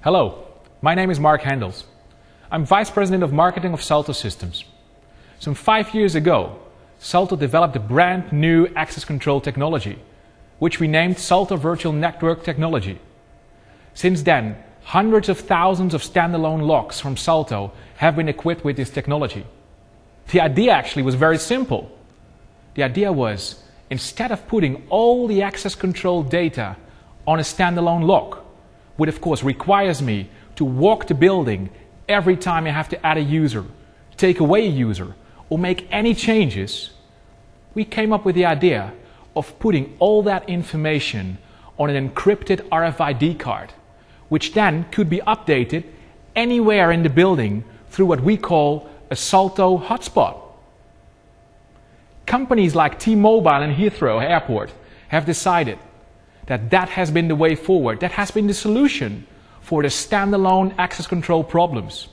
Hello, my name is Mark Hendels. I'm Vice President of Marketing of SALTO Systems. Some 5 years ago, SALTO developed a brand new access control technology, which we named SALTO Virtual Network technology. Since then, hundreds of thousands of standalone locks from SALTO have been equipped with this technology. The idea actually was very simple. The idea was, instead of putting all the access control data on a standalone lock, which of course requires me to walk the building every time I have to add a user, take away a user, or make any changes, we came up with the idea of putting all that information on an encrypted RFID card, which then could be updated anywhere in the building through what we call a SALTO hotspot. Companies like T-Mobile and Heathrow Airport have decided that that has been the way forward, that has been the solution for the standalone access control problems.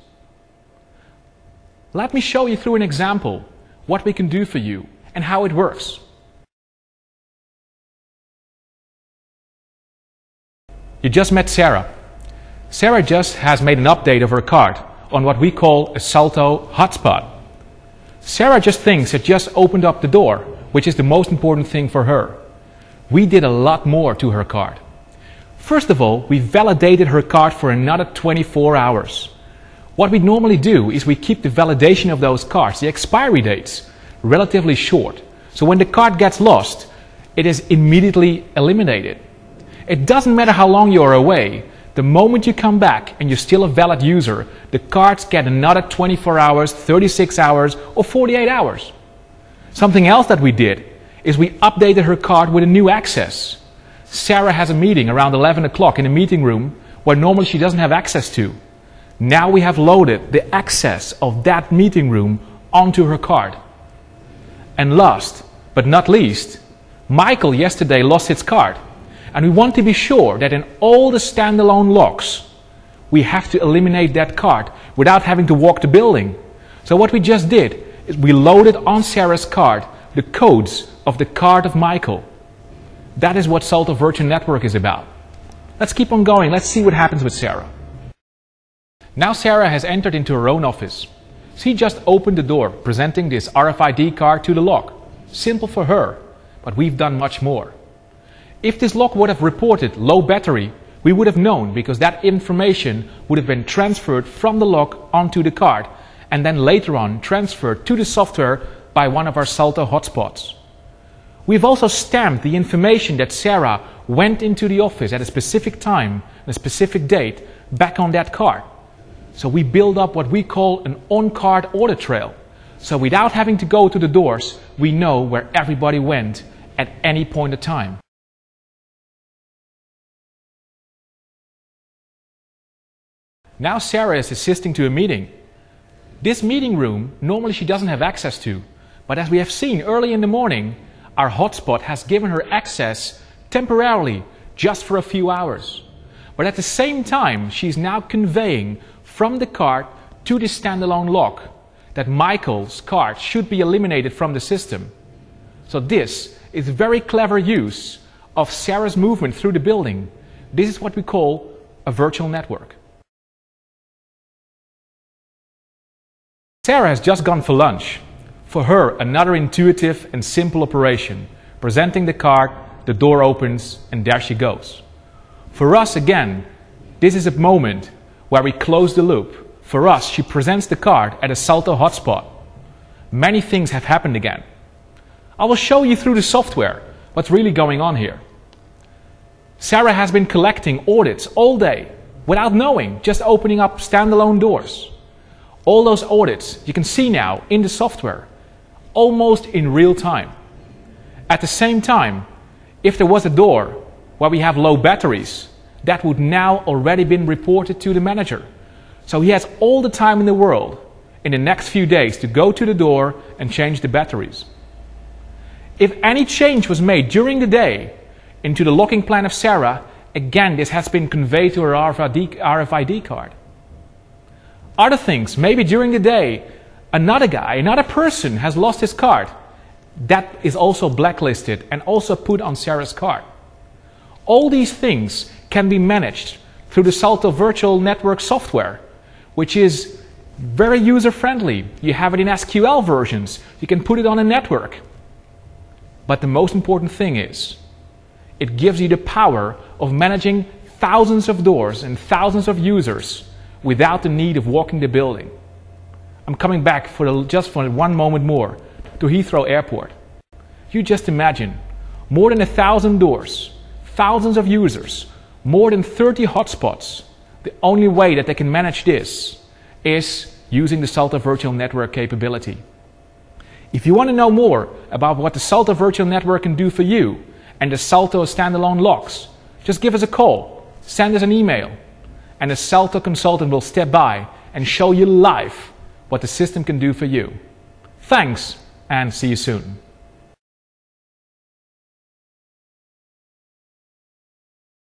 Let me show you through an example what we can do for you and how it works. You just met Sarah. Sarah just has made an update of her card on what we call a SALTO hotspot. Sarah just thinks it just opened up the door, which is the most important thing for her. We did a lot more to her card. First of all, we validated her card for another 24 hours. What we normally do is we keep the validation of those cards, the expiry dates, relatively short. So when the card gets lost, it is immediately eliminated. It doesn't matter how long you're away. The moment you come back and you're still a valid user, the cards get another 24 hours, 36 hours, or 48 hours. Something else that we did is we updated her card with a new access. Sarah has a meeting around 11 o'clock in a meeting room where normally she doesn't have access to. Now we have loaded the access of that meeting room onto her card. And last but not least, Michael yesterday lost his card. And we want to be sure that in all the standalone locks, we have to eliminate that card without having to walk the building. So what we just did is we loaded on Sarah's card the codes of the card of Michael. That is what SALTO Virtual Network is about. Let's keep on going. Let's see what happens with Sarah. Now Sarah has entered into her own office. She just opened the door, presenting this RFID card to the lock. Simple for her, but we've done much more. If this lock would have reported low battery, we would have known because that information would have been transferred from the lock onto the card and then later on transferred to the software by one of our SALTO hotspots. We've also stamped the information that Sarah went into the office at a specific time, a specific date, back on that card. So we build up what we call an on-card audit trail. So without having to go to the doors, we know where everybody went at any point of time. Now Sarah is assisting to a meeting. This meeting room, normally she doesn't have access to, but as we have seen early in the morning, our hotspot has given her access temporarily, just for a few hours. But at the same time, she's now conveying from the card to the standalone lock that Michael's card should be eliminated from the system. So this is a very clever use of Sarah's movement through the building. This is what we call a virtual network. Sarah has just gone for lunch. For her, another intuitive and simple operation. Presenting the card, the door opens, and there she goes. For us, again, this is a moment where we close the loop. For us, she presents the card at a SALTO hotspot. Many things have happened again. I will show you through the software what's really going on here. Sarah has been collecting audits all day without knowing, just opening up standalone doors. All those audits you can see now in the software, almost in real time. At the same time, if there was a door where we have low batteries, that would now already been reported to the manager. So he has all the time in the world in the next few days to go to the door and change the batteries. If any change was made during the day into the locking plan of Sarah, again this has been conveyed to her RFID card. Other things, maybe during the day, another person has lost his card. That is also blacklisted and also put on Sarah's card. All these things can be managed through the SALTO Virtual Network software, which is very user-friendly. You have it in SQL versions. You can put it on a network. But the most important thing is, it gives you the power of managing thousands of doors and thousands of users without the need of walking the building. I'm coming back just for one moment more to Heathrow Airport. You just imagine, more than 1,000 doors, thousands of users, more than 30 hotspots. The only way that they can manage this is using the SALTO Virtual Network capability. If you want to know more about what the SALTO Virtual Network can do for you and the SALTO standalone locks, just give us a call, send us an email, and a SALTO consultant will step by and show you live what the system can do for you. Thanks, and see you soon.